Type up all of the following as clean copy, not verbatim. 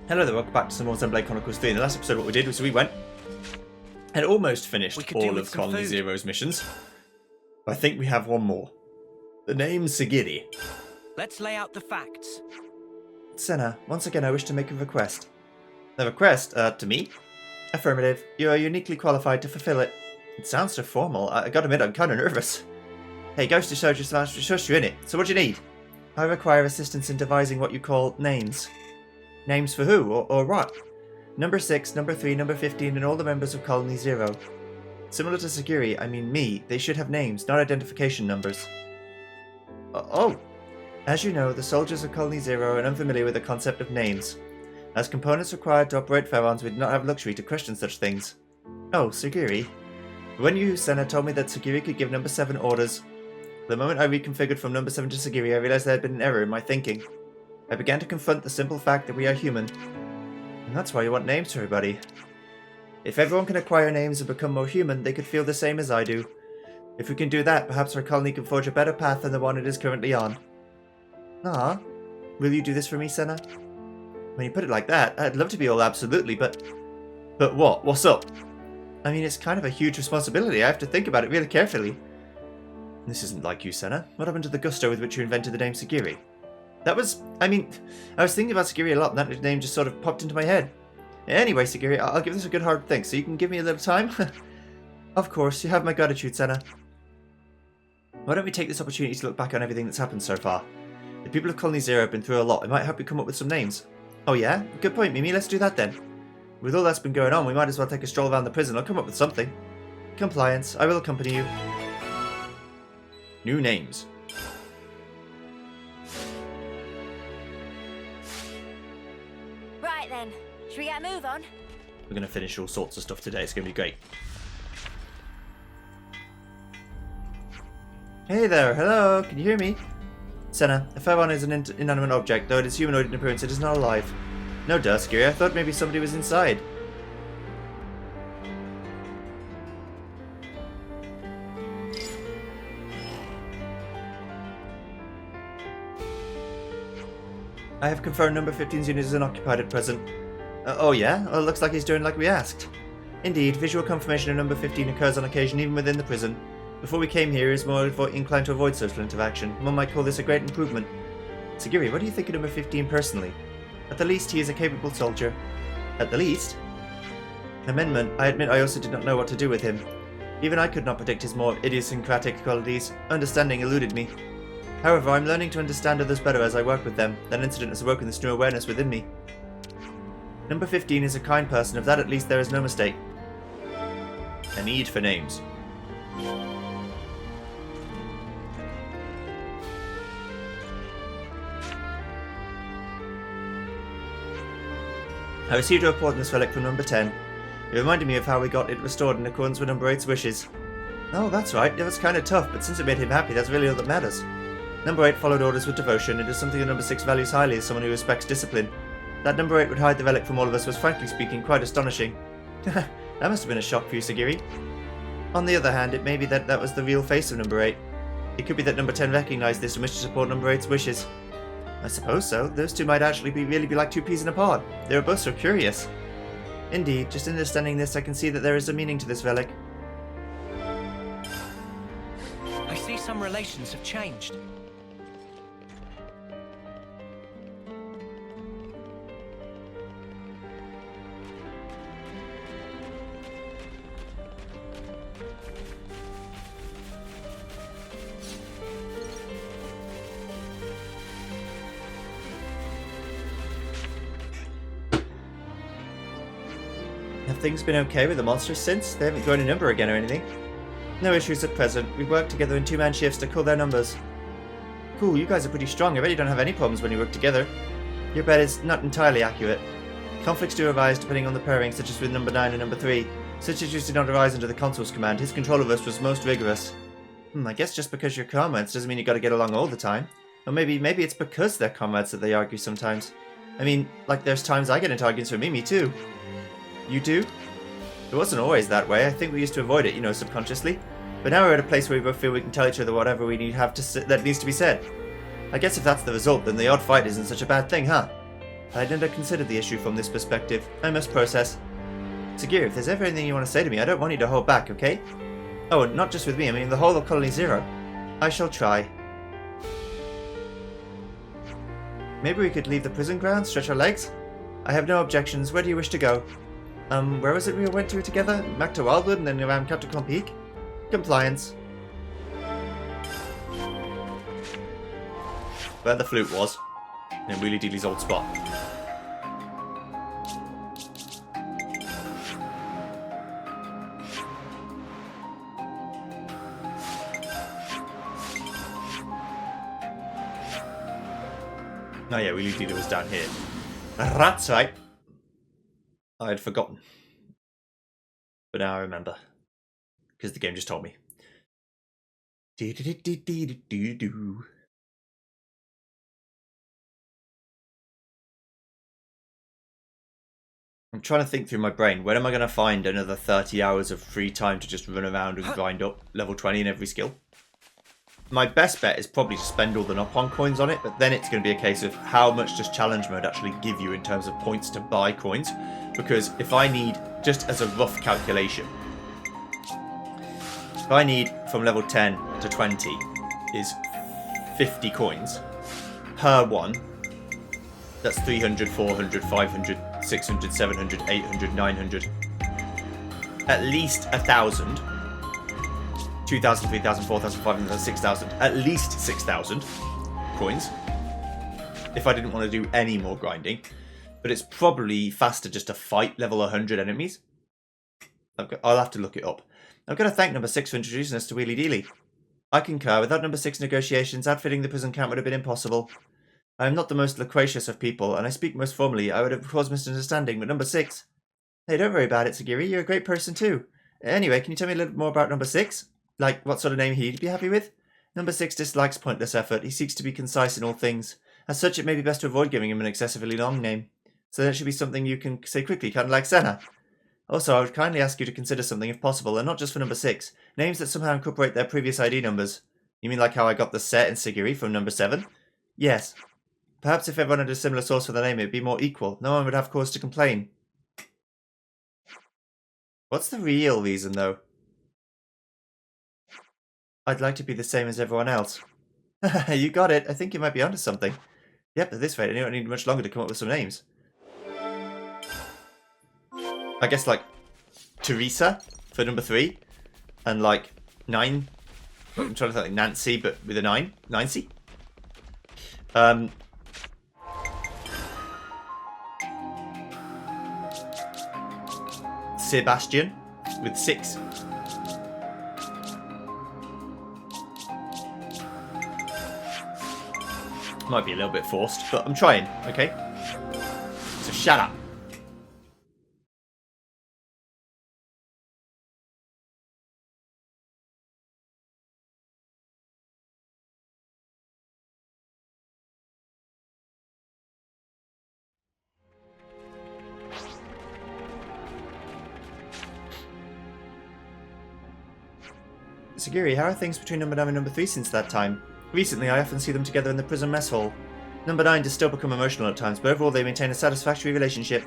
Hello there, welcome back to some more Xenoblade Chronicles 3. In the last episode what we did was we went and almost finished all of Colony Zero's missions. I think we have one more. The name's Sagiri. Let's lay out the facts. Senna, once again I wish to make a request. A request? To me? Affirmative. You are uniquely qualified to fulfill it. It sounds so formal. I gotta admit I'm kinda nervous. Hey, Ghosty Soldier / shush you in it. So what do you need? I require assistance in devising what you call names. Names for who, or what? Number 6, number 3, number 15, and all the members of Colony Zero. Similar to Sagiri, I mean me, they should have names, not identification numbers. Oh! As you know, the soldiers of Colony Zero are unfamiliar with the concept of names. As components required to operate Pharaons, we did not have luxury to question such things. Oh, Sagiri. When you, Senna, told me that Sagiri could give number 7 orders, the moment I reconfigured from number 7 to Sagiri, I realized there had been an error in my thinking. I began to confront the simple fact that we are human. And that's why you want names for everybody. If everyone can acquire names and become more human, they could feel the same as I do. If we can do that, perhaps our colony can forge a better path than the one it is currently on. Ah, will you do this for me, Senna? When you put it like that, I'd love to be all absolutely, but... But what? What's up? I mean, it's kind of a huge responsibility. I have to think about it really carefully. This isn't like you, Senna. What happened to the gusto with which you invented the name Sagiri? That was... I mean, I was thinking about Sagiri a lot, and that name just sort of popped into my head. Anyway, Sagiri, I'll give this a good hard think, so you can give me a little time? Of course, you have my gratitude, Senna. Why don't we take this opportunity to look back on everything that's happened so far? The people of Colony Zero have been through a lot. It might help you come up with some names. Oh yeah? Good point, Mimi. Let's do that then. With all that's been going on, we might as well take a stroll around the prison. I'll come up with something. Compliance. I will accompany you. New names. Right then, should we get a move on? We're going to finish all sorts of stuff today. It's going to be great. Hey there, hello, can you hear me? Senna, a Pharaon is an inanimate object, though it is humanoid in appearance, it is not alive. No duh, Sagiri, I thought maybe somebody was inside. I have confirmed number 15's unit is unoccupied at present. Oh yeah? Well, it looks like he's doing like we asked. Indeed, visual confirmation of number 15 occurs on occasion even within the prison. Before we came here, he is more inclined to avoid social interaction. One might call this a great improvement. Sagiri, what do you think of number 15 personally? At the least, he is a capable soldier. At the least? Amendment, I admit I also did not know what to do with him. Even I could not predict his more idiosyncratic qualities. Understanding eluded me. However, I'm learning to understand others better as I work with them. That incident has awoken this new awareness within me. Number 15 is a kind person, of that at least there is no mistake. A need for names. I received a report on this relic from number 10. It reminded me of how we got it restored in accordance with number 8's wishes. Oh, that's right, it was kind of tough, but since it made him happy, that's really all that matters. Number 8 followed orders with devotion. It is something that number 6 values highly as someone who respects discipline. That number 8 would hide the relic from all of us was, frankly speaking, quite astonishing. That must have been a shock for you, Sagiri. On the other hand, it may be that was the real face of number 8. It could be that number 10 recognised this and wished to support number 8's wishes. I suppose so. Those two might actually really be like two peas in a pod. They were both so curious. Indeed, just understanding this, I can see that there is a meaning to this relic. I see some relations have changed. Have things been okay with the monsters since? They haven't grown in number again or anything. No issues at present. We work together in two-man shifts to cull their numbers. Cool, you guys are pretty strong. I bet you don't have any problems when you work together. Your bet is not entirely accurate. Conflicts do arise depending on the pairing, such as with number 9 and number 3. Such issues did not arise under the Consul's command. His control of us was most rigorous. I guess just because you're comrades doesn't mean you gotta get along all the time. Or maybe it's because they're comrades that they argue sometimes. I mean, like there's times I get into arguments with Mimi too. You do? It wasn't always that way. I think we used to avoid it, subconsciously. But now we're at a place where we both feel we can tell each other whatever that needs to be said. I guess if that's the result, then the odd fight isn't such a bad thing, huh? I hadn't considered the issue from this perspective. I must process. Sagiri, if there's ever anything you want to say to me, I don't want you to hold back, okay? Oh, and not just with me, I mean the whole of Colony Zero. I shall try. Maybe we could leave the prison grounds, stretch our legs? I have no objections. Where do you wish to go? Where was it we went to together? Back to Wildwood and then around Capricorn Peak? Compliance. Where the flute was. In Wheelie Dealey's old spot. Oh yeah, Wheelie Dealer was down here. That's right. I had forgotten. But now I remember. Because the game just told me. Do-do-do-do-do-do-do. I'm trying to think through my brain. When am I going to find another 30 hours of free time to just run around and grind up level 20 in every skill? My best bet is probably to spend all the knock-on coins on it, but then it's going to be a case of how much does challenge mode actually give you in terms of points to buy coins. Because if I need, just as a rough calculation, if I need from level 10 to 20 is 50 coins per one, that's 300, 400, 500, 600, 700, 800, 900, at least 1,000. 2,000, 3,000, 4,000, 5,000, 6,000, at least 6,000 coins if I didn't want to do any more grinding. But it's probably faster just to fight level 100 enemies. I'll have to look it up. I've got to thank number 6 for introducing us to Wheelie Dealy. I concur. Without number 6 negotiations, outfitting the prison camp would have been impossible. I am not the most loquacious of people, and I speak most formally. I would have caused misunderstanding, but number 6... Hey, don't worry about it, Sagiri. You're a great person too. Anyway, can you tell me a little more about number 6? Like, what sort of name he'd be happy with? Number 6 dislikes pointless effort. He seeks to be concise in all things. As such, it may be best to avoid giving him an excessively long name. So that should be something you can say quickly, kind of like Senna. Also, I would kindly ask you to consider something if possible, and not just for number 6. Names that somehow incorporate their previous ID numbers. You mean like how I got the set in Sagiri from number 7? Yes. Perhaps if everyone had a similar source for the name, it would be more equal. No one would have cause to complain. What's the real reason, though? I'd like to be the same as everyone else. You got it. I think you might be onto something. Yep, at this rate, I don't need much longer to come up with some names. I guess, like, Teresa for number 3. And, like, 9. I'm trying to think like Nancy, but with a 9. Nancy? Sebastian with 6. Might be a little bit forced, but I'm trying, okay? So shut up. Sagiri, how are things between number 9 and number 3 since that time? Recently, I often see them together in the prison mess hall. Number 9 does still become emotional at times, but overall they maintain a satisfactory relationship.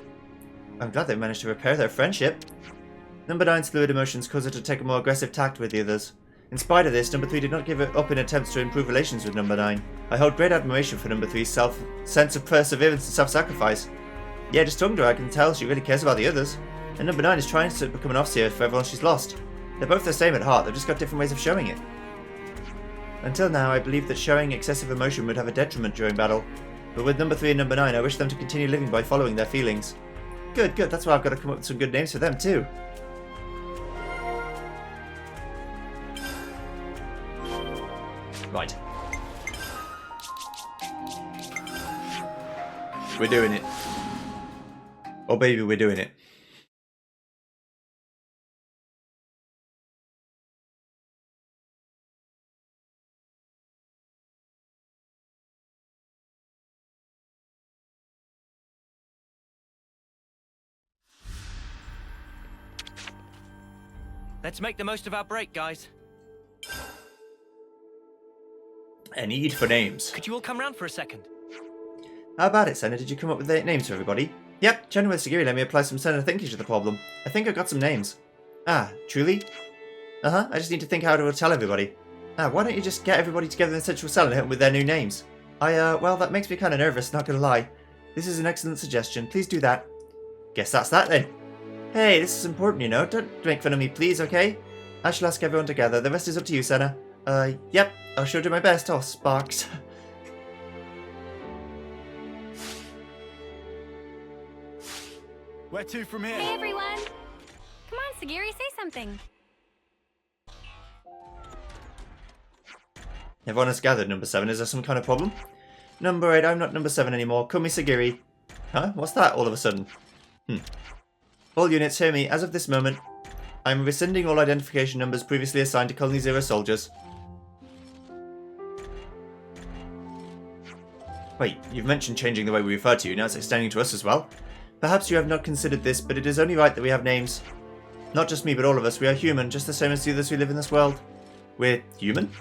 I'm glad they've managed to repair their friendship. Number 9's fluid emotions cause her to take a more aggressive tact with the others. In spite of this, number 3 did not give up in attempts to improve relations with number 9. I hold great admiration for number 3's sense of perseverance and self-sacrifice. Yeah, just talking to her, I can tell she really cares about the others. And number 9 is trying to become an officer for everyone she's lost. They're both the same at heart, they've just got different ways of showing it. Until now, I believed that showing excessive emotion would have a detriment during battle. But with number 3 and number 9, I wish them to continue living by following their feelings. Good, good, that's why I've got to come up with some good names for them too. Right. We're doing it. Oh baby, we're doing it. Let's make the most of our break, guys. A need for names. Could you all come round for a second? How about it, Senna? Did you come up with 8 names for everybody? Yep, chatting with Sagiri let me apply some Senna thinking to the problem. I think I got some names. Ah, truly? Uh-huh, I just need to think how to tell everybody. Ah, why don't you just get everybody together in Central Cell and hit them with their new names? Well, that makes me kind of nervous, not gonna lie. This is an excellent suggestion, please do that. Guess that's that then. Hey, this is important, you know. Don't make fun of me, please, okay? I shall ask everyone together. The rest is up to you, Senna. Yep. I'll sure do my best. Oh, Sparks. Where to from here? Hey, everyone. Come on, Sagiri, say something. Everyone has gathered, number 7. Is there some kind of problem? Number 8, I'm not number 7 anymore. Call me Sagiri. Huh? What's that all of a sudden? All units, hear me. As of this moment, I'm rescinding all identification numbers previously assigned to Colony Zero soldiers. Wait, you've mentioned changing the way we refer to you. Now it's extending to us as well? Perhaps you have not considered this, but it is only right that we have names. Not just me, but all of us. We are human, just the same as the others who live in this world. We're human?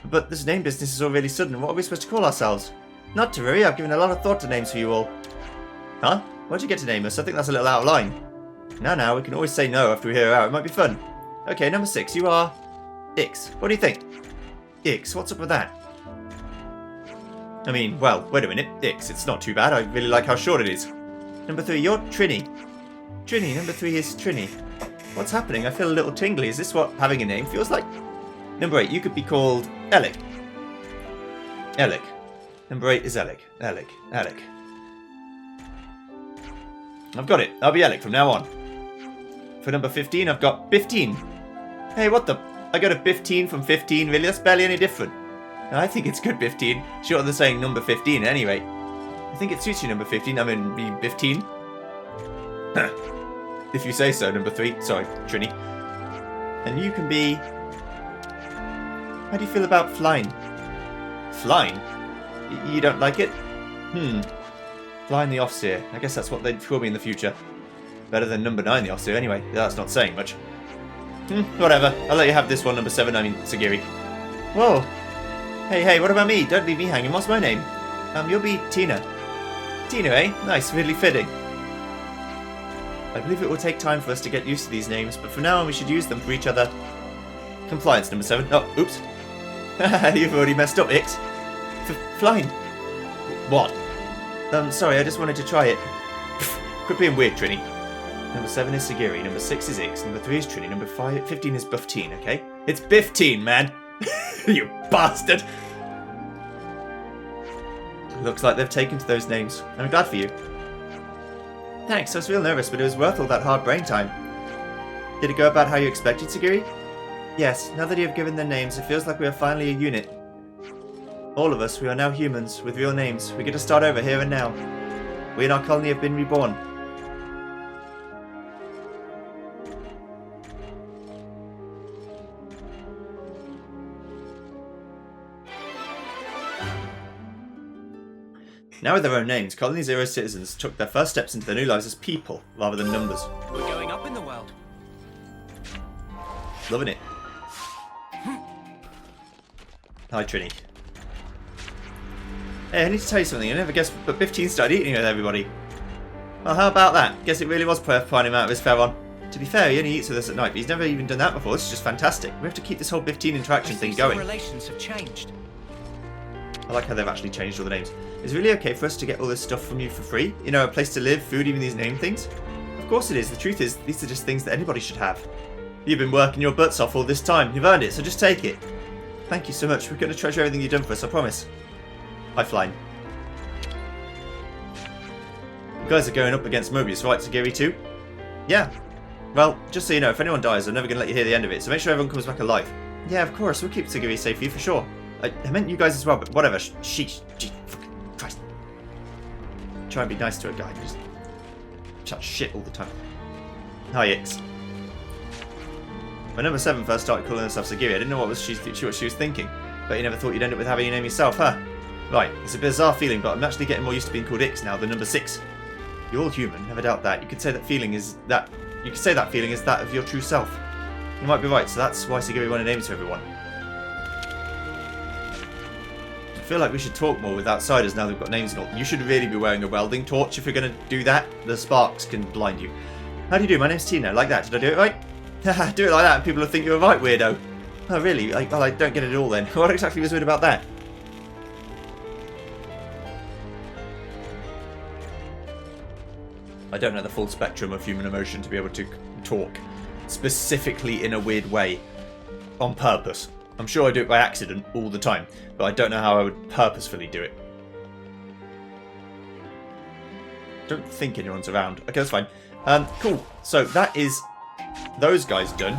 But this name business is all really sudden. What are we supposed to call ourselves? Not to worry, I've given a lot of thought to names for you all. Huh? Why'd you get to name us? I think that's a little out of line. Now, we can always say no after we hear her out. It might be fun. Okay, number 6, you are... Ix. What do you think? Ix, what's up with that? I mean, well, wait a minute. Ix, it's not too bad. I really like how short it is. Number 3, you're Trini. Trini, number 3 is Trini. What's happening? I feel a little tingly. Is this what having a name feels like? Number 8, you could be called Alec. Alec. Number 8 is Alec. Alec. Alec. I've got it. I'll be Alec from now on. For number 15, I've got 15. Hey, what the... I got a 15 from 15, really? That's barely any different. I think it's good 15. Shorter than saying number 15, anyway. I think it suits you, number 15. I mean, be 15. If you say so, number 3. Sorry, Trini. And you can be... How do you feel about flying? Flying? You don't like it? Flying the Offseer. I guess that's what they'd call me in the future. Better than number 9 the Offseer, anyway. That's not saying much. Whatever. I'll let you have this one, number 7. I mean, Sagiri. Whoa. Hey, what about me? Don't leave me hanging. What's my name? You'll be Tina. Tina, eh? Nice, really fitting. I believe it will take time for us to get used to these names, but for now on we should use them for each other. Compliance, number 7. Oh, oops. You've already messed up, Ix. Flying. What? Sorry, I just wanted to try it. Quit being weird, Trini. Number 7 is Sagiri, number 6 is Ix, number 3 is Trini, number 15 is Buffteen, okay? It's Biffteen, man! You bastard! Looks like they've taken to those names. I'm glad for you. Thanks, I was real nervous, but it was worth all that hard brain time. Did it go about how you expected, Sagiri? Yes, now that you have given them names, it feels like we are finally a unit. All of us, we are now humans, with real names. We get to start over here and now. We in our colony have been reborn. Now with their own names, Colony Zero's citizens took their first steps into their new lives as people, rather than numbers. We're going up in the world. Loving it. Hi, Trini. Hey, I need to tell you something. I never guessed but Biffteen started eating with everybody. Well, how about that? Guess it really was Perth prying him out of his Feron. To be fair, he only eats with us at night, but he's never even done that before. This is just fantastic. We have to keep this whole Biffteen interaction thing going. Relations have changed. I like how they've actually changed all the names. Is it really okay for us to get all this stuff from you for free? You know, a place to live, food, even these name things? Of course it is. The truth is, these are just things that anybody should have. You've been working your butts off all this time. You've earned it, so just take it. Thank you so much. We're going to treasure everything you've done for us, I promise. Hi, Flying. You guys are going up against Mobius, right, Sagiri too? Yeah. Well, just so you know, if anyone dies, I'm never going to let you hear the end of it, so make sure everyone comes back alive. Yeah, of course. We'll keep Sagiri safe for you, for sure. I meant you guys as well, but whatever. Sheesh. Fucking Christ. Try and be nice to a guy. Just chat shit all the time. Hi, Ix. When number 7 first started calling herself Sagiri, I didn't know what she was thinking. But you never thought you'd end up with having your name yourself, huh? Right, it's a bizarre feeling, but I'm actually getting more used to being called Ix now than number 6. You're all human, never doubt that. You could say that feeling is that of your true self. You might be right, so that's why Sagiri wanted names for everyone. feel like we should talk more with outsiders now they've got names and all. You should really be wearing a welding torch if you're going to do that. The sparks can blind you. How do you do? My name's Tina. Like that. Did I do it right? Haha, do it like that and people will think you're a right weirdo. Oh, really? Well, I don't get it at all then. What exactly was weird about that? I don't know the full spectrum of human emotion to be able to talk specifically in a weird way on purpose. I'm sure I do it by accident all the time, but I don't know how I would purposefully do it. Don't think anyone's around. Okay, that's fine. Cool. So that is those guys done.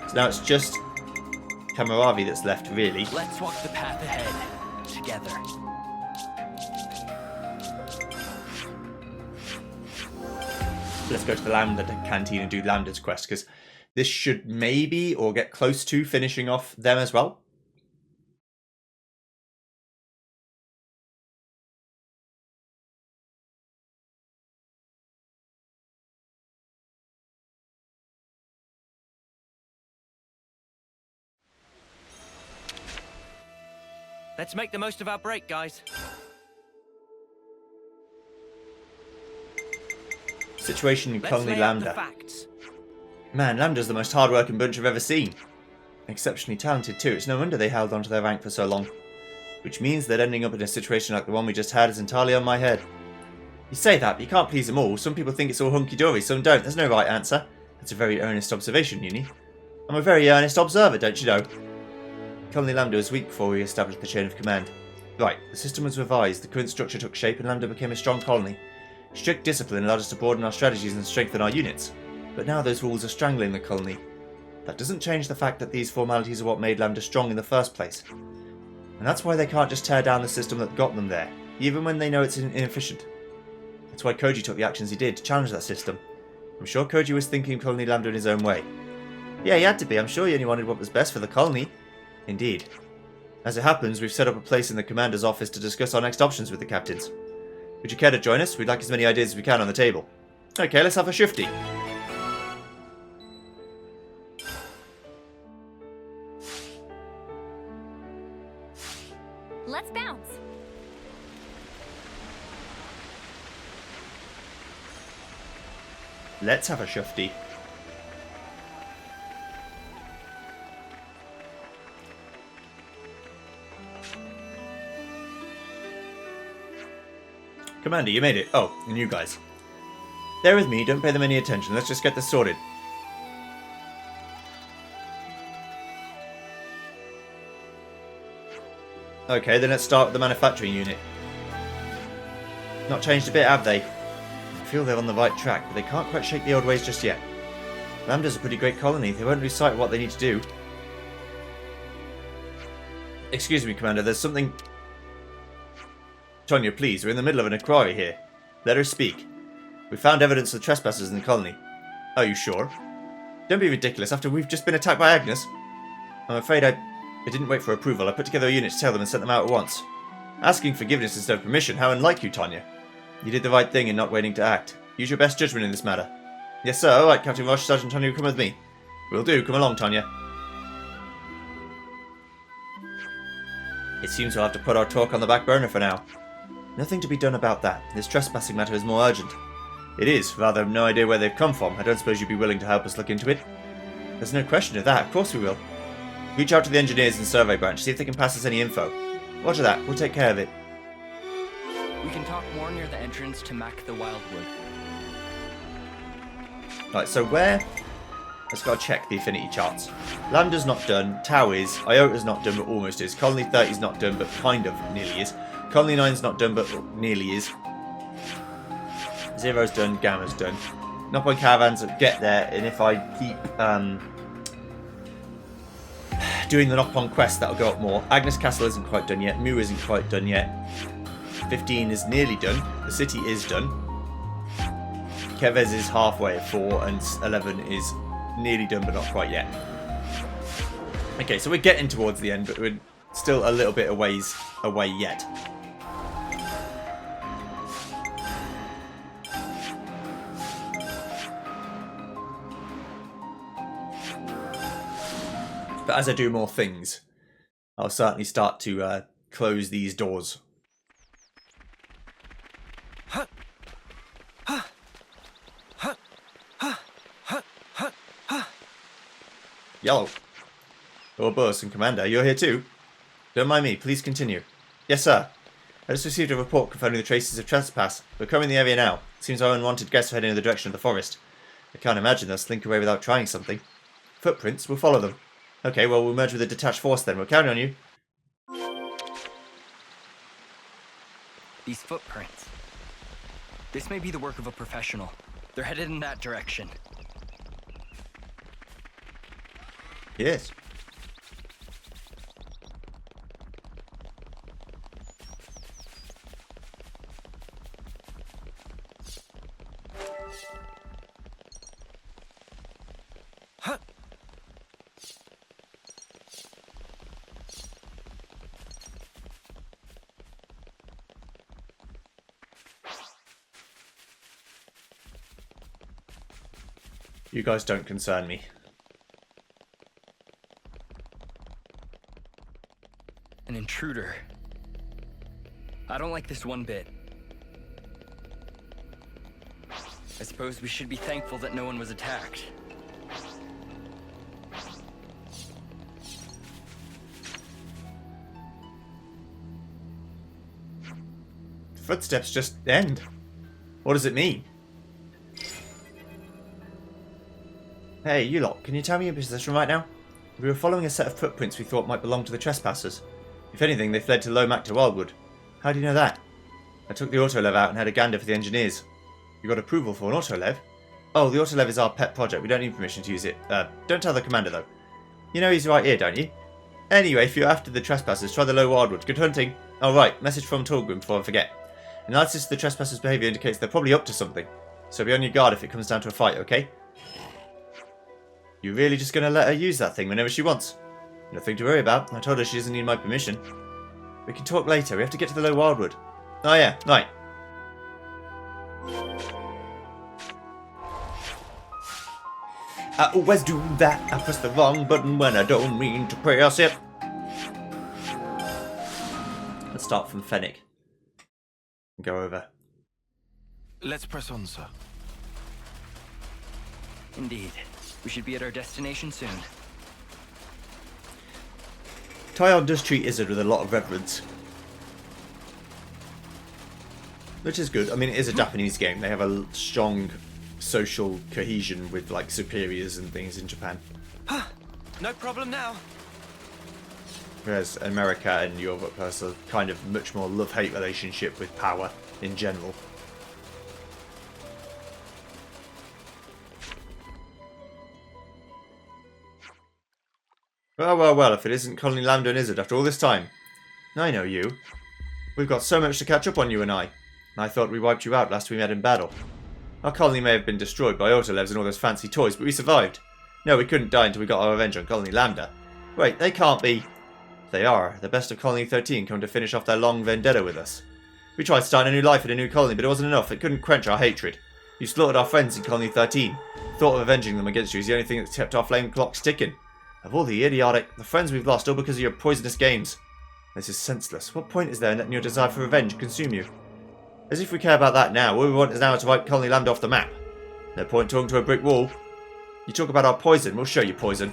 So now it's just Kamaravi that's left, really. Let's walk the path ahead together. Let's go to the Lambda canteen and do Lambda's quest, because this should maybe or get close to finishing off them as well. Let's make the most of our break, guys. Situation in Let's Colony lay out the Lambda. facts. Man, Lambda's the most hard-working bunch I've ever seen. Exceptionally talented too. It's no wonder they held on to their rank for so long. Which means that ending up in a situation like the one we just had is entirely on my head. You say that, but you can't please them all. Some people think it's all hunky-dory, some don't. There's no right answer. That's a very earnest observation, Uni. I'm a very earnest observer, don't you know? Colony Lambda was weak before we established the chain of command. Right, the system was revised, the current structure took shape, and Lambda became a strong colony. Strict discipline allowed us to broaden our strategies and strengthen our units. But now those rules are strangling the colony. That doesn't change the fact that these formalities are what made Lambda strong in the first place. And that's why they can't just tear down the system that got them there, even when they know it's inefficient. That's why Koji took the actions he did to challenge that system. I'm sure Koji was thinking of Colony Lambda in his own way. Yeah, he had to be. I'm sure he only wanted what was best for the colony. Indeed. As it happens, we've set up a place in the commander's office to discuss our next options with the captains. Would you care to join us? We'd like as many ideas as we can on the table. Okay, let's have a shifty. Let's bounce. Let's have a shifty. Commander, you made it. Oh, and you guys. They're with me, don't pay them any attention. Let's just get this sorted. Okay, then let's start with the manufacturing unit. Not changed a bit, have they? I feel they're on the right track, but they can't quite shake the old ways just yet. Lambda's a pretty great colony. They won't lose sight of what they need to do. Excuse me, Commander, there's something... Tonya, please, we're in the middle of an inquiry here. Let her speak. We found evidence of trespassers in the colony. Are you sure? Don't be ridiculous after we've just been attacked by Agnes. I'm afraid I didn't wait for approval. I put together a unit to tell them and sent them out at once. Asking forgiveness instead of permission, how unlike you, Tonya. You did the right thing in not waiting to act. Use your best judgment in this matter. Yes, sir. Alright, Captain Roche, Sergeant Tonya, come with me. Will do. Come along, Tonya. It seems we'll have to put our talk on the back burner for now. Nothing to be done about that. This trespassing matter is more urgent. It is. Rather, I've no idea where they've come from. I don't suppose you'd be willing to help us look into it? There's no question of that. Of course we will. Reach out to the engineers and survey branch. See if they can pass us any info. Roger that. We'll take care of it. We can talk more near the entrance to Mac the Wildwood. Right, so where... Let's go check the affinity charts. Lambda's not done. Tau is. Iota's not done, but almost is. Colony 30's not done, but kind of nearly is. Colony 9's not done, but nearly is. Zero's done, Gamma's done. Knockpoint caravans get there, and if I keep doing the knock-on quest, that'll go up more. Agnes Castle isn't quite done yet. Mu isn't quite done yet. 15 is nearly done. The city is done. Kevez is halfway at 4, and 11 is nearly done, but not quite yet. Okay, so we're getting towards the end, but we're still a little bit away yet. But as I do more things, I'll certainly start to close these doors. Yellow. Oh, boss and Commander, you're here too? Don't mind me, please continue. Yes, sir. I just received a report confirming the traces of trespass. We're coming in the area now. Seems our unwanted guests are heading in the direction of the forest. I can't imagine they'll slink away without trying something. Footprints, we'll follow them. Okay, well, we'll merge with a detached force then. We'll count on you. These footprints. This may be the work of a professional. They're headed in that direction. Yes. You guys don't concern me. An intruder. I don't like this one bit. I suppose we should be thankful that no one was attacked. Footsteps just end. What does it mean? Hey, you lot, can you tell me your position right now? We were following a set of footprints we thought might belong to the trespassers. If anything, they fled to Lomac to Wildwood. How do you know that? I took the autolev out and had a gander for the engineers. You got approval for an autolev? Oh, the autolev is our pet project. We don't need permission to use it. Don't tell the commander, though. You know he's right here, don't you? Anyway, if you're after the trespassers, try the low Wildwood. Good hunting. Oh, right. Message from Torgrim before I forget. Analysis of the trespassers' behaviour indicates they're probably up to something. So be on your guard if it comes down to a fight, okay? You really just going to let her use that thing whenever she wants? Nothing to worry about. I told her she doesn't need my permission. We can talk later. We have to get to the low Wildwood. Oh yeah, right. I always do that. I press the wrong button when I don't mean to press it. Let's start from Fennec. And go over. Let's press on, sir. Indeed. We should be at our destination soon. Tyon does treat Izzard with a lot of reverence. Which is good. I mean, it is a Japanese game. They have a strong social cohesion with, like, superiors and things in Japan. No problem now. Whereas America and Europe has a kind of much more love-hate relationship with power in general. Well, well, well, if it isn't Colony Lambda and Izzard after all this time. I know you. We've got so much to catch up on, you and I. I thought we wiped you out last we met in battle. Our colony may have been destroyed by autolevs and all those fancy toys, but we survived. No, we couldn't die until we got our revenge on Colony Lambda. Wait, they can't be... They are. The best of Colony 13 come to finish off their long vendetta with us. We tried starting a new life in a new colony, but it wasn't enough. It couldn't quench our hatred. You slaughtered our friends in Colony 13. The thought of avenging them against you is the only thing that's kept our flame clocks ticking. Of all the the friends we've lost all because of your poisonous games. This is senseless. What point is there in letting your desire for revenge consume you? As if we care about that now. All we want is now to wipe Colony Lambda off the map. No point talking to a brick wall. You talk about our poison, we'll show you poison.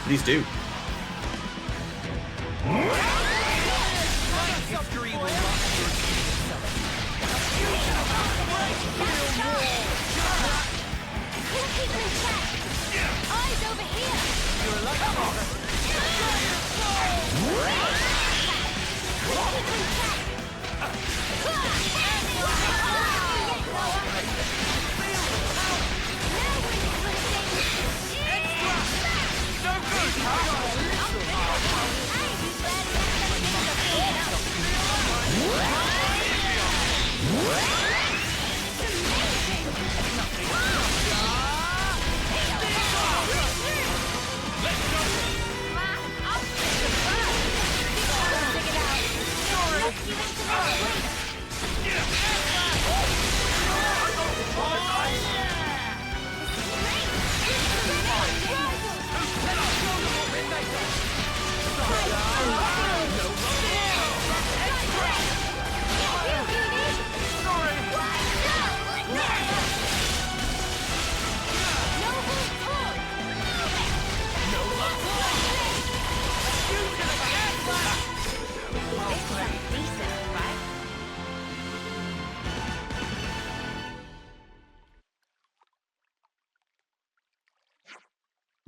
Please do. Victory will not Eyes over here! You're lucky.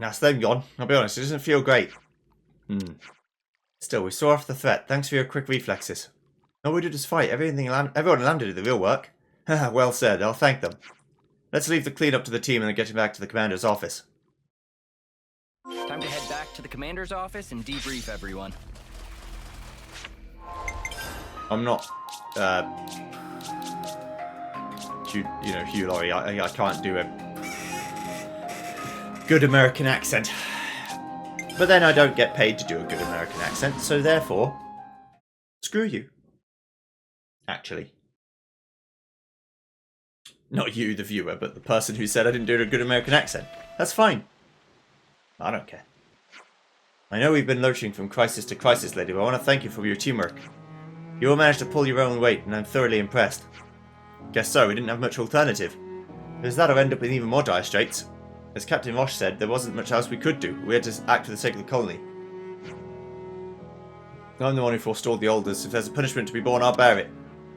That's them gone. I'll be honest, it doesn't feel great. Still, we saw off the threat. Thanks for your quick reflexes. All we did was fight. Everyone in Lambda did the real work. Well said. I'll thank them. Let's leave the cleanup to the team and then get back to the commander's office. Time to head back to the commander's office and debrief everyone. I'm not, Hugh Laurie. I can't do a good American accent. But then I don't get paid to do a good American accent, so therefore, screw you. Actually. Not you, the viewer, but the person who said I didn't do a good American accent. That's fine. I don't care. I know we've been lurching from crisis to crisis lately, but I want to thank you for your teamwork. You all managed to pull your own weight, and I'm thoroughly impressed. Guess so, we didn't have much alternative. It was that or end up in even more dire straits. As Captain Roche said, there wasn't much else we could do. We had to act for the sake of the colony. I'm the one who forestalled the Alders. If there's a punishment to be borne, I'll bear it.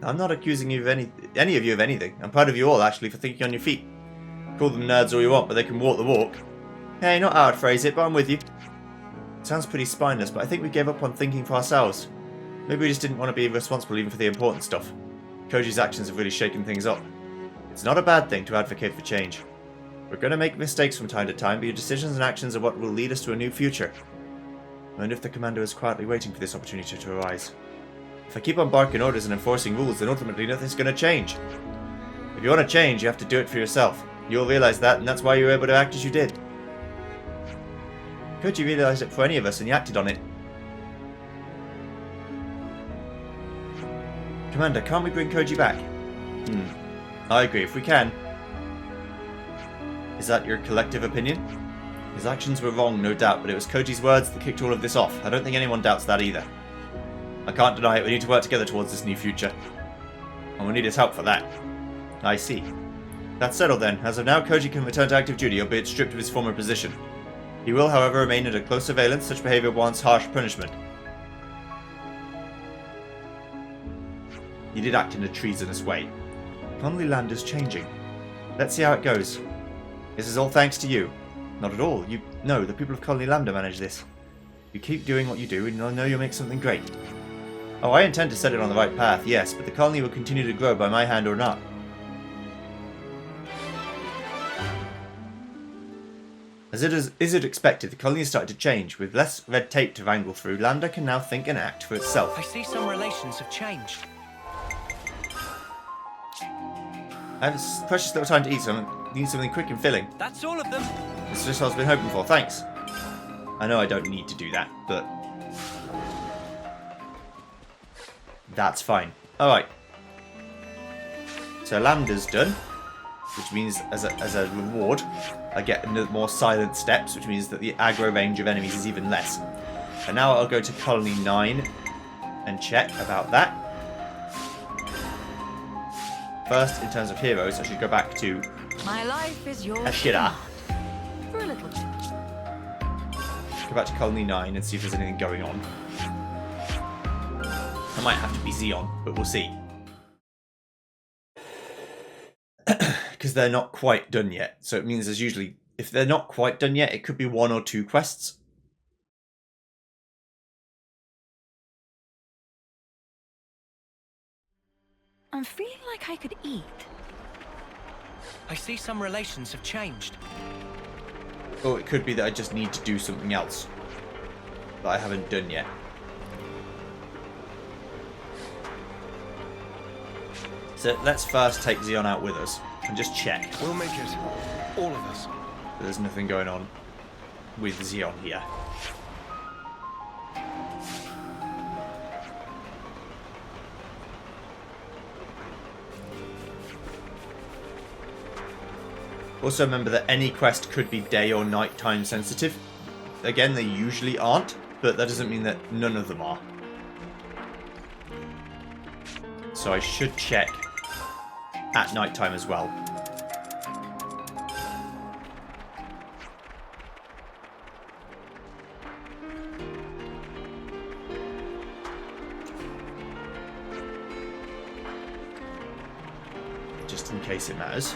I'm not accusing you of any of you of anything. I'm proud of you all, actually, for thinking on your feet. Call them nerds all you want, but they can walk the walk. Hey, not how I'd phrase it, but I'm with you. It sounds pretty spineless, but I think we gave up on thinking for ourselves. Maybe we just didn't want to be responsible even for the important stuff. Koji's actions have really shaken things up. It's not a bad thing to advocate for change. We're going to make mistakes from time to time, but your decisions and actions are what will lead us to a new future. I wonder if the commander is quietly waiting for this opportunity to arise. If I keep on barking orders and enforcing rules, then ultimately nothing's going to change. If you want to change, you have to do it for yourself. You'll realize that, and that's why you were able to act as you did. Koji realized it for any of us, and he acted on it. Commander, can't we bring Koji back? I agree, if we can. Is that your collective opinion? His actions were wrong, no doubt, but it was Koji's words that kicked all of this off. I don't think anyone doubts that either. I can't deny it, we need to work together towards this new future. And we need his help for that. I see. That's settled then. As of now, Koji can return to active duty, albeit stripped of his former position. He will, however, remain under close surveillance. Such behavior warrants harsh punishment. He did act in a treasonous way. Colony Land is changing. Let's see how it goes. This is all thanks to you. Not at all. No, the people of Colony Lambda manage this. You keep doing what you do, and I know you'll make something great. Oh, I intend to set it on the right path, yes, but the colony will continue to grow by my hand or not. As it expected, the colony has started to change. With less red tape to wrangle through, Lambda can now think and act for itself. I see some relations have changed. I have a precious little time to eat, so I need something quick and filling. That's all of them. This is just what I've been hoping for, thanks. I know I don't need to do that, but that's fine. Alright. So Lambda's done, which means as a reward, I get more silent steps, which means that the aggro range of enemies is even less. And now I'll go to Colony 9 and check about that. First, in terms of heroes, I should go back to My life is yours. Ashira. For a little bit. Go back to Colony 9 and see if there's anything going on. I might have to be Xeon, but we'll see. Because they're not quite done yet. So it means there's usually, if they're not quite done yet, it could be 1 or 2 quests. I'm feeling like I could eat. I see some relations have changed. Or it could be that I just need to do something else that I haven't done yet. So let's first take Xeon out with us and just check. We'll make it. All of us. There's nothing going on with Xeon here. Also remember that any quest could be day or night time sensitive. Again, they usually aren't, but that doesn't mean that none of them are. So I should check at night time as well. Just in case it matters.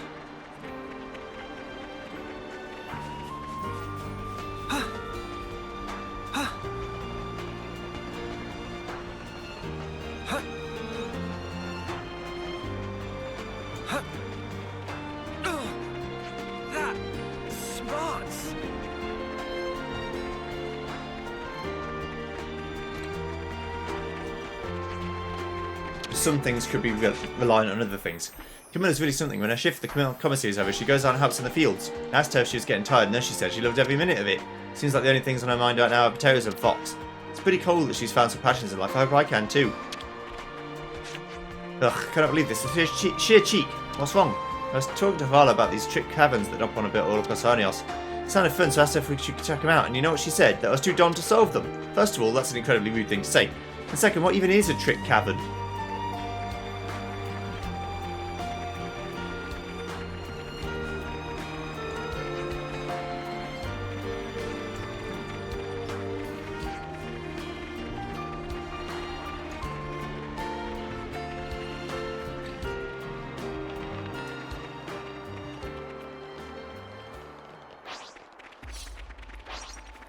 some things could be reliant on other things. Camilla's really something. When I shift the commissaries over, she goes out and helps in the fields. I asked her if she was getting tired, and then she said she loved every minute of it. Seems like the only things on her mind right now are potatoes and fox. It's pretty cool that she's found some passions in life. I hope I can too. Ugh, cannot believe this. It's sheer cheek. What's wrong? I was talking to Vala about these trick caverns that up on a bit all across Arnios. It sounded fun, so I asked her if she could check them out, and you know what she said? That I was too dumb to solve them. First of all, that's an incredibly rude thing to say. And second, what even is a trick cavern?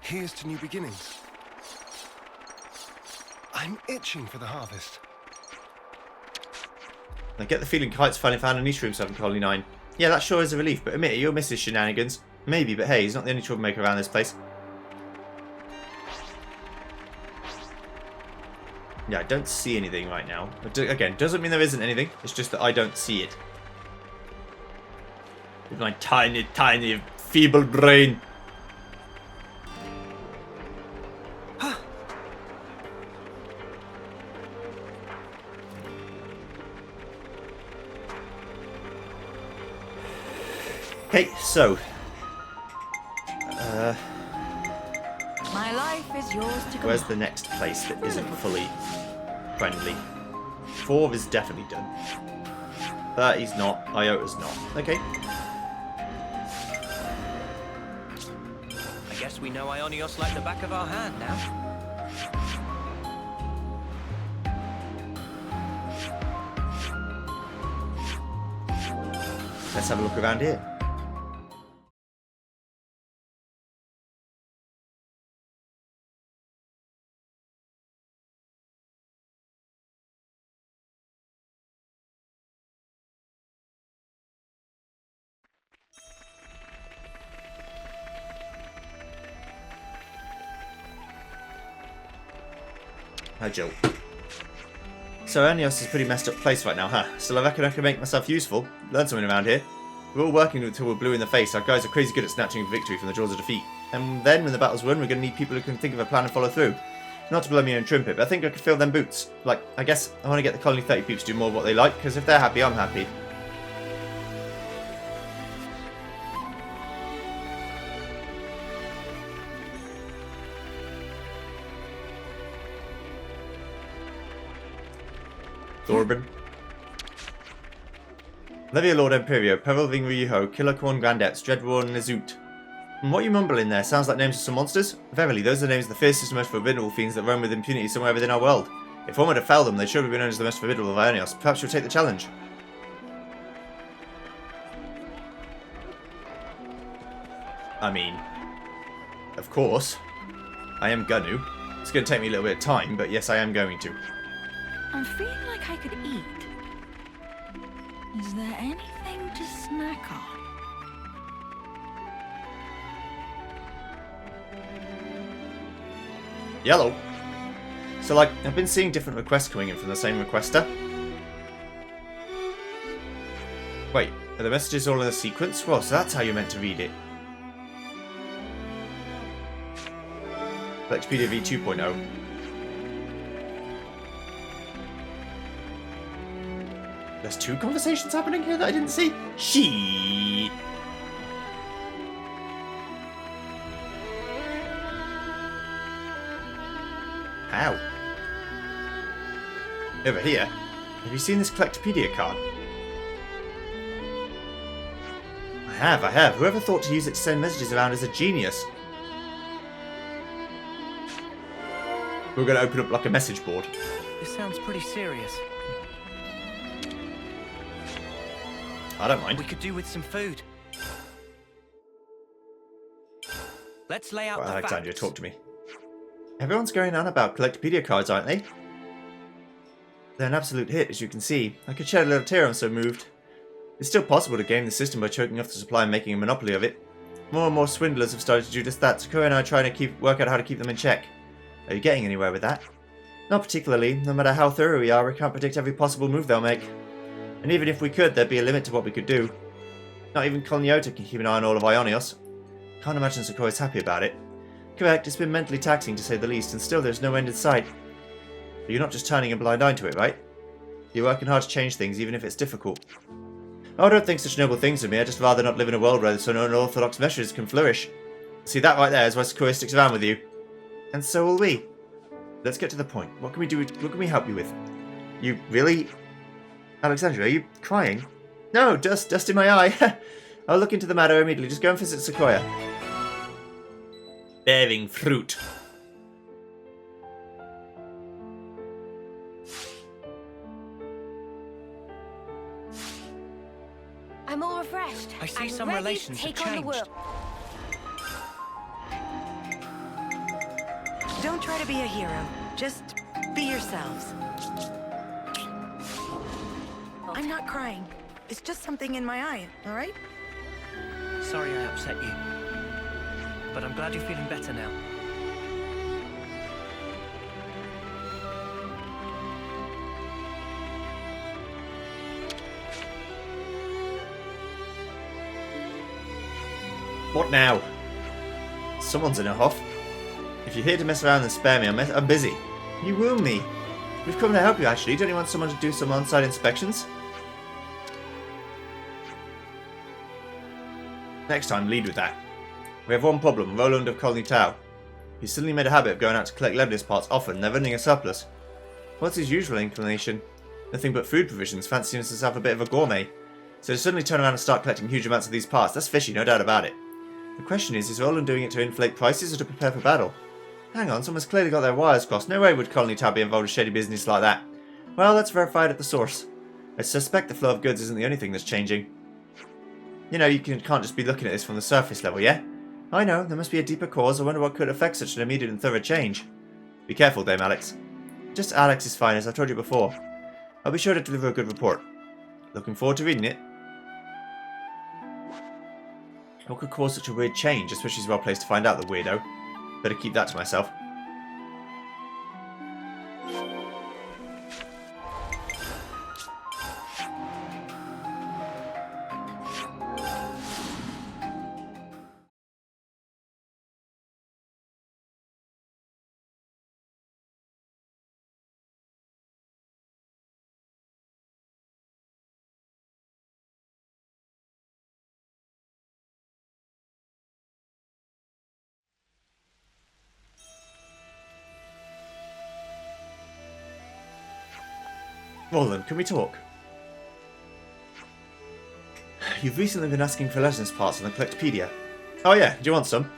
Here's to new beginnings. I'm itching for the harvest. I get the feeling Kite's finally found a niche for himself in Colony 9. Yeah, that sure is a relief, but admit it, you'll miss his shenanigans. Maybe, but hey, he's not the only troublemaker around this place. Yeah, I don't see anything right now. But again, doesn't mean there isn't anything. It's just that I don't see it. With my tiny, tiny, feeble brain. Okay, so My life is yours to command. where's the next place that isn't fully friendly? 4 is definitely done. 30's not. Iota's not. Okay. I guess we know Ionios like the back of our hand now. Let's have a look around here. Hi, Jill. So Arnios is a pretty messed up place right now, huh? Still, I reckon I can make myself useful. Learn something around here. We're all working until we're blue in the face. Our guys are crazy good at snatching victory from the jaws of defeat. And then, when the battle's won, we're going to need people who can think of a plan and follow through. Not to blow me own trumpet, but I think I could fill them boots. Like, I guess I want to get the Colony 30 peeps to do more of what they like, because if they're happy, I'm happy. Thorben. Levia Lord Imperio, Perelving Ryuho, Killer Corn Grandets, Dreadwarn Nizut. And what you mumble in there sounds like names of some monsters? Verily, those are the names of the fiercest and most formidable fiends that roam with impunity somewhere within our world. If one were to fell them, they'd surely be known as the most formidable of Ionios. Perhaps you'll take the challenge. I mean, of course. I am gonna. It's going to take me a little bit of time, but yes, I am going to. I'm feeling like I could eat. Is there anything to snack on? Yellow. So, like, I've been seeing different requests coming in from the same requester. Wait, are the messages all in a sequence? Well, so that's how you're meant to read it. Electropedia V 2.0. There's 2 conversations happening here that I didn't see? Shit. How? Over here. Have you seen this Collectopedia card? I have. Whoever thought to use it to send messages around is a genius. We're going to open up like a message board. This sounds pretty serious. I don't mind. We could do with some food. Let's lay out Right, the Alexandria, facts. talk to me. Everyone's going on about Collectopedia cards, aren't they? They're an absolute hit, as you can see. I could shed a little tear, I'm so moved. It's still possible to game the system by choking off the supply and making a monopoly of it. More and more swindlers have started to do just that. Sakura and I are trying to work out how to keep them in check. Are you getting anywhere with that? Not particularly. No matter how thorough we are, we can't predict every possible move they'll make. And even if we could, there'd be a limit to what we could do. Not even Colony Ota can keep an eye on all of Ionios. Can't imagine Sequoia's happy about it. Correct, it's been mentally taxing to say the least, and still there's no end in sight. But you're not just turning a blind eye to it, right? You're working hard to change things, even if it's difficult. Oh, I don't think such noble things of me. I'd just rather not live in a world where some unorthodox measures can flourish. See, that right there is why Sequoia sticks around with you. And so will we. Let's get to the point. What can we do? What can we help you with? You really... Alexandria, are you crying? No, dust in my eye. I'll look into the matter immediately. Just go and visit Sequoia. Bearing fruit. I'm all refreshed. I see and some ready relations to have take on the changed. world. Don't try to be a hero. Just be yourselves. I'm not crying. It's just something in my eye, all right? Sorry I upset you. But I'm glad you're feeling better now. What now? Someone's in a huff. If you're here to mess around and spare me, I'm busy. You wound me. We've come to help you, actually. Don't you want someone to do some on-site inspections? Next time, lead with that. We have one problem, Roland of Colony Tau. He's suddenly made a habit of going out to collect Lebanese parts often, and they're running a surplus. What's his usual inclination? Nothing but food provisions, fancying himself a bit of a gourmet. So to suddenly turn around and start collecting huge amounts of these parts, that's fishy, no doubt about it. The question is Roland doing it to inflate prices or to prepare for battle? Hang on, someone's clearly got their wires crossed. No way would Colony Tau be involved in shady business like that. Well, let's verify it at the source. I suspect the flow of goods isn't the only thing that's changing. You know, you can't just be looking at this from the surface level, yeah? I know, there must be a deeper cause. I wonder what could affect such an immediate and thorough change. Be careful, Dame Alex. Just Alex is fine, as I told you before. I'll be sure to deliver a good report. Looking forward to reading it. What could cause such a weird change? Especially she's well placed to find out, the weirdo. Better keep that to myself. Roland, can we talk? You've recently been asking for lessons parts on the Collectopedia. Oh yeah, do you want some?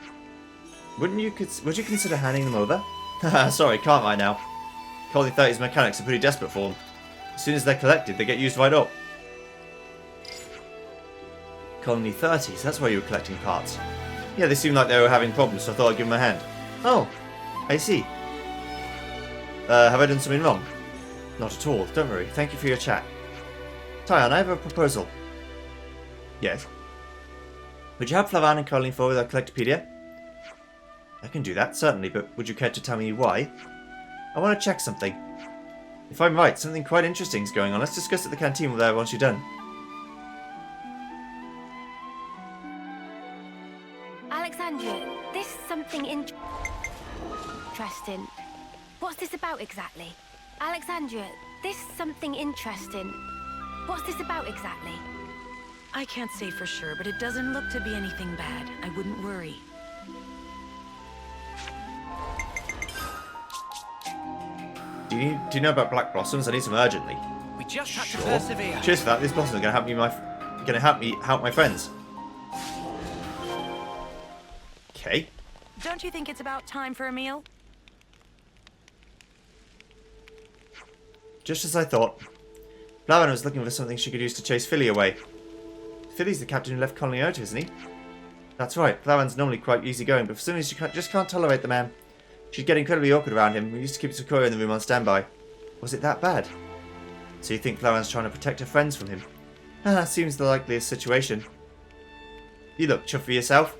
Would you consider handing them over? Haha, sorry, can't right now. Colony 30's mechanics are pretty desperate for them. As soon as they're collected, they get used right up. Colony 30s, that's why you were collecting parts. Yeah, they seemed like they were having problems, so I thought I'd give them a hand. Oh, I see. Have I done something wrong? Not at all, don't worry. Thank you for your chat. Tyon, I have a proposal. Yes? Would you help Flavan and Colleen forward our Collectopedia? I can do that, certainly, but would you care to tell me why? I want to check something. If I'm right, something quite interesting is going on. Let's discuss it at the canteen there once you're done. Alexandria, this something interesting. What's this about exactly? Alexandria, this something interesting. What's this about exactly? I can't say for sure, but it doesn't look to be anything bad. I wouldn't worry. Do you know about black blossoms? I need some urgently. We just have Sure. to persevere. Cheers for that. These blossoms are going to help me help my friends. Okay. Don't you think it's about time for a meal? Just as I thought. Flavan was looking for something she could use to chase Philly away. Philly's the captain who left Colony Ota, isn't he? That's right. Flavan's normally quite easygoing, but for some reason she just can't tolerate the man. She'd get incredibly awkward around him. We used to keep Sequoia in the room on standby. Was it that bad? So you think Flavan's trying to protect her friends from him? Seems the likeliest situation. You look chuffed for yourself.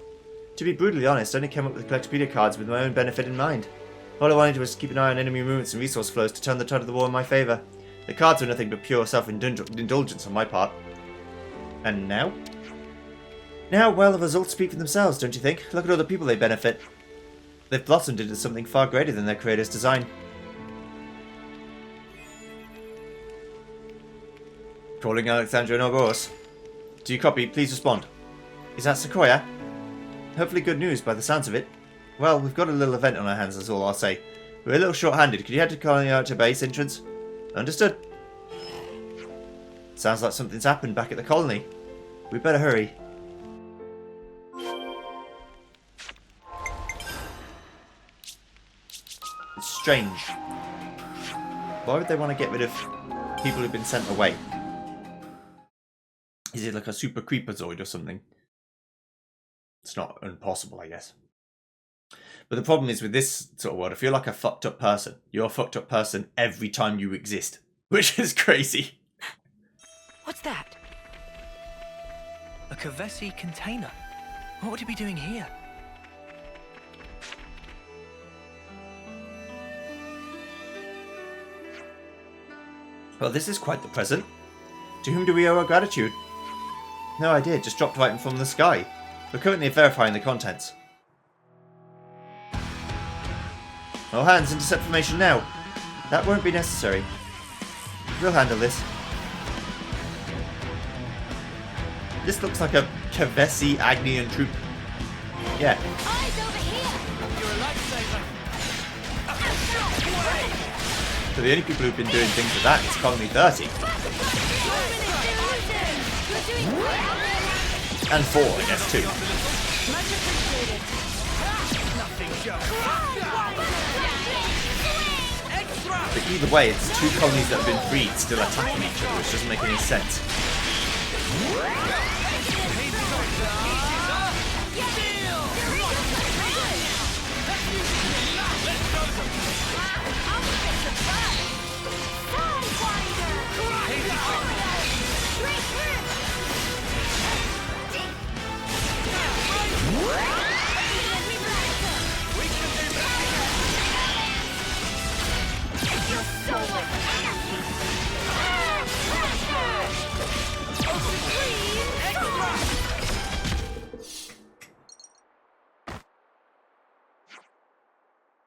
To be brutally honest, I only came up with Collectopedia cards with my own benefit in mind. All I wanted was to keep an eye on enemy movements and resource flows to turn the tide of the war in my favour. The cards were nothing but pure self-indulgence on my part. And now? Now, well, the results speak for themselves, don't you think? Look at all the people they benefit. They've blossomed into something far greater than their creator's design. Calling Alexandria Norboros. Do you copy? Please respond. Is that Sequoia? Hopefully good news by the sounds of it. Well, we've got a little event on our hands, that's all I'll say. We're a little short-handed. Could you head to Colony Archer base entrance? Understood. Sounds like something's happened back at the colony. We better hurry. It's strange. Why would they want to get rid of people who've been sent away? Is it like a super creepazoid or something? It's not impossible, I guess. But the problem is with this sort of world, I feel like a fucked up person. You're a fucked up person every time you exist. Which is crazy. What's that? A Kavesi container. What would he be doing here? Well, this is quite the present. To whom do we owe our gratitude? No idea, just dropped right from the sky. We're currently verifying the contents. All hands, intercept formation now. That won't be necessary. We'll handle this. This looks like a Kavesi Agnian troop. Yeah. Eyes over here! You're a lifesaver. So the only people who've been doing things with that is Colony 30. And 4, I guess, too. But either way, it's two colonies that have been freed still attacking each other, which doesn't make any sense.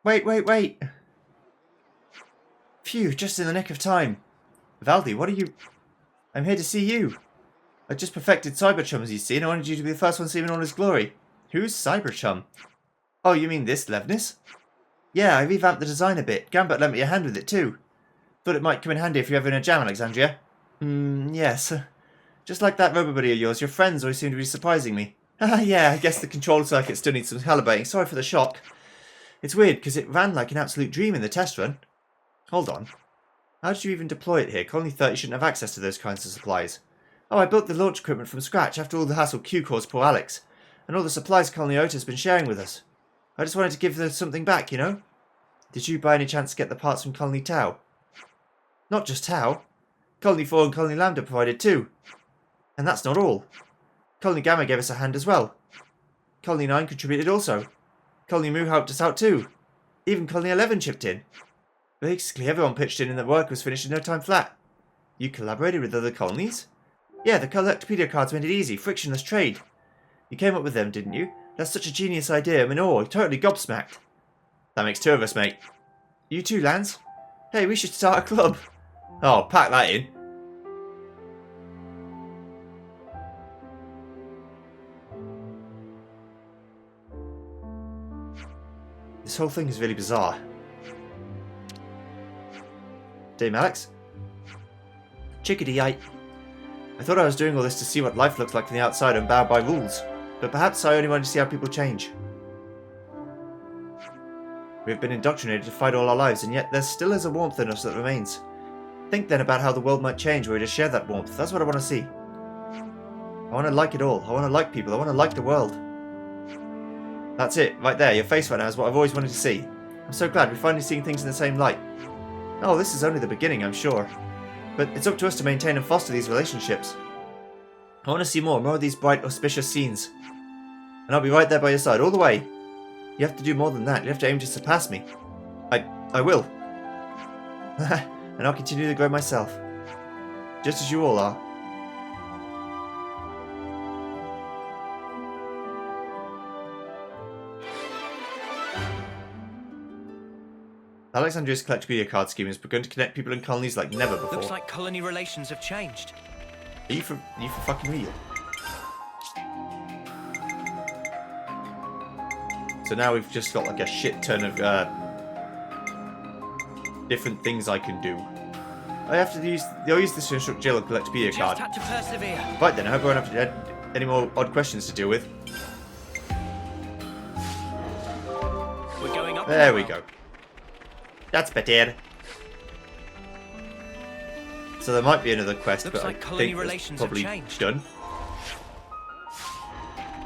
Wait. Phew, just in the nick of time. Valdi, what are you... I'm here to see you. I just perfected Cyberchum, as you see, and I wanted you to be the first one to see him in all his glory. Who's Cyberchum? Oh, you mean this, Levnis? Yeah, I revamped the design a bit. Gambit lent me a hand with it, too. Thought it might come in handy if you're ever in a jam, Alexandria. Yes. Just like that robot buddy of yours, your friends always seem to be surprising me. Yeah, I guess the control circuit still needs some calibrating. Sorry for the shock. It's weird, because it ran like an absolute dream in the test run. Hold on. How did you even deploy it here? Colony 30 shouldn't have access to those kinds of supplies. Oh, I built the launch equipment from scratch after all the hassle Q caused poor Alex. And all the supplies Colony Ota's been sharing with us. I just wanted to give them something back, you know? Did you by any chance get the parts from Colony Tau? Not just Tau. Colony 4 and Colony Lambda provided too. And that's not all. Colony Gamma gave us a hand as well. Colony 9 contributed also. Colony Mu helped us out too. Even Colony 11 chipped in. Basically everyone pitched in and the work was finished in no time flat. You collaborated with other colonies? Yeah, the Collectopedia cards made it easy, frictionless trade. You came up with them, didn't you? That's such a genius idea, I'm in awe, totally gobsmacked. That makes 2 of us, mate. You too, Lance? Hey, we should start a club. Oh, pack that in. This whole thing is really bizarre. Dame Alex? Chickadee, I thought I was doing all this to see what life looks like from the outside and bow by rules, but perhaps I only wanted to see how people change. We've been indoctrinated to fight all our lives, and yet there still is a warmth in us that remains. Think then about how the world might change were we to share that warmth. That's what I want to see. I want to like it all. I want to like people. I want to like the world. That's it, right there. Your face right now is what I've always wanted to see. I'm so glad we're finally seeing things in the same light. Oh, this is only the beginning, I'm sure. But it's up to us to maintain and foster these relationships. I want to see more of these bright, auspicious scenes. And I'll be right there by your side, all the way. You have to do more than that. You have to aim to surpass me. I will. And I'll continue to grow myself. Just as you all are. Alexandria's collectipedia card scheme has begun to connect people in colonies like never before. Looks like colony relations have changed. Are you for fucking real? So now we've just got like a shit ton of different things I can do. They'll use this to instruct Jill on collectipedia card. Just had to persevere. Right then, I hope I won't have to add any more odd questions to deal with. We're going up. There we go. That's better. So there might be another quest, Looks but like I colony think it's relations have probably changed. done.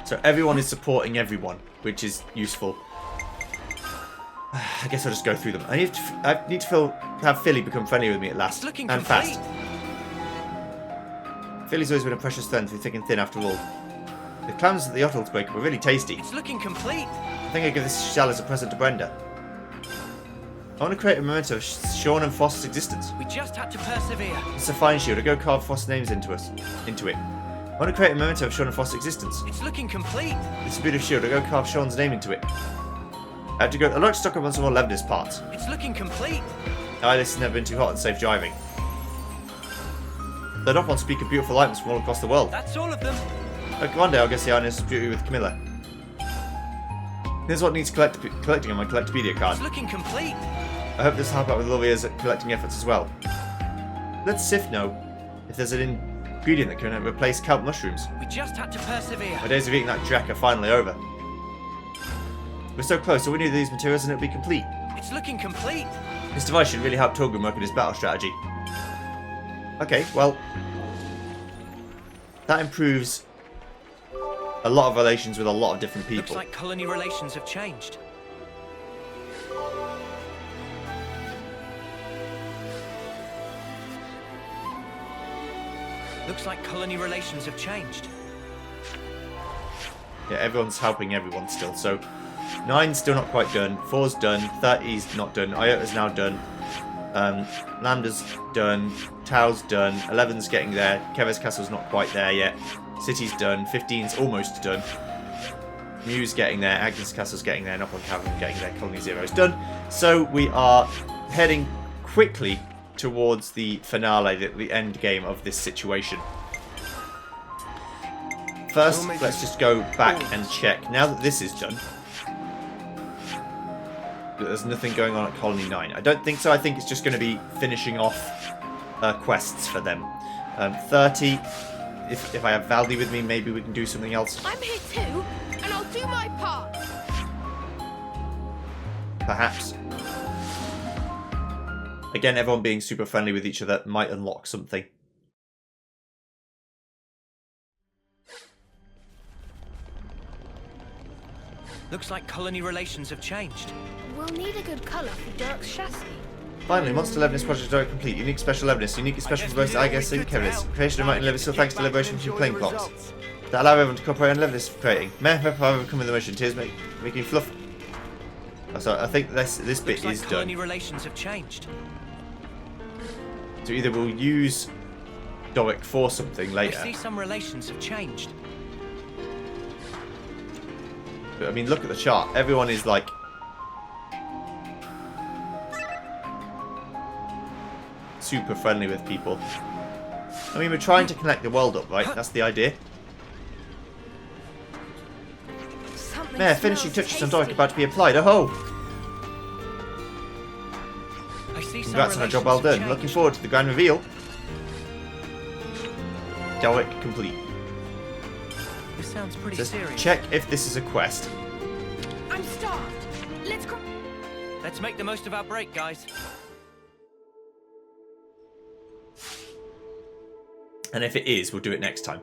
So everyone is supporting everyone, which is useful. I guess I'll just go through them. I need to have Philly become friendly with me at last, It's looking and complete. fast. Philly's always been a precious friend through thick and thin, after all. The clams that the Ottles break were really tasty. It's looking complete. I think I'll give this shell as a present to Brenda. I want to create a memento of Sean and Frost's existence. We just had to persevere. It's a fine shield. I'll go carve Frost's names into it. I want to create a memento of Sean and Frost's existence. It's looking complete. It's a beautiful shield. I'll go carve Sean's name into it. I'd like to stock up on some more Lebanese parts. It's looking complete. This has never been too hot and safe driving. They'd often speak of beautiful items from all across the world. That's all of them. One day I'll guess the Ionis beauty with Camilla. Here's what needs collecting on my collectipedia card. It's looking complete. I hope this will help out with Luvia's collecting efforts as well. Let Sif know if there's an ingredient that can replace kelp mushrooms. We just had to persevere. My days of eating that dreck are finally over. We're so close, so we need these materials and it'll be complete. It's looking complete. This device should really help Torgrim work on his battle strategy. Okay, well, that improves a lot of relations with a lot of different people. Looks like colony relations have changed. Looks like colony relations have changed. Yeah, everyone's helping everyone still. So 9's still not quite done. 4's done. 30's not done. Iota's now done. Lambda's done. Tau's done. 11's getting there. Keves Castle's not quite there yet. City's done. 15's almost done. Mew's getting there. Agnes Castle's getting there. Knock on Cavern getting there. Colony Zero's done. So we are heading quickly towards the finale, the end game of this situation. First, let's just go back and check. Now that this is done, there's nothing going on at Colony 9. I don't think so. I think it's just going to be finishing off quests for them. 30, if I have Valdi with me, maybe we can do something else. I'm here too, and I'll do my part. Perhaps. Again, everyone being super friendly with each other might unlock something. Looks like colony relations have changed. We'll need a good colour for Dirk's chassis. Finally, Monster Lebanese project are complete. Unique special Lebanese. Unique special for both Agas and Kevis. Creation of Might and Lebanese still thanks to Liberation from Plane Clocks. That allow everyone to cooperate on Lebanese for creating. May have overcome with the mission. Tears making fluff. Oh, sorry, I think this bit Looks is like done. colony relations have changed. So either we'll use Doric for something I later. see some relations have changed. But I mean, look at the chart. Everyone is like super friendly with people. I mean, we're trying to connect the world up, right? That's the idea. Something There, finishing smells touches on Doric tasty. about to be applied. Oh ho! I see some Congrats on a job relations well have done. changed. Looking forward to the grand reveal. Doric complete. This sounds pretty Says, serious. check if this is a quest. I'm starved. Let's go. Let's make the most of our break, guys. And if it is, we'll do it next time.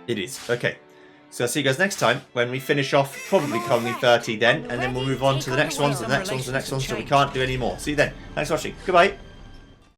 It is. Okay. So I'll see you guys next time when we finish off probably Colony 30 then, and then we'll move on to the next ones, the next ones, the next ones, so we can't do any more. See you then. Thanks for watching. Goodbye.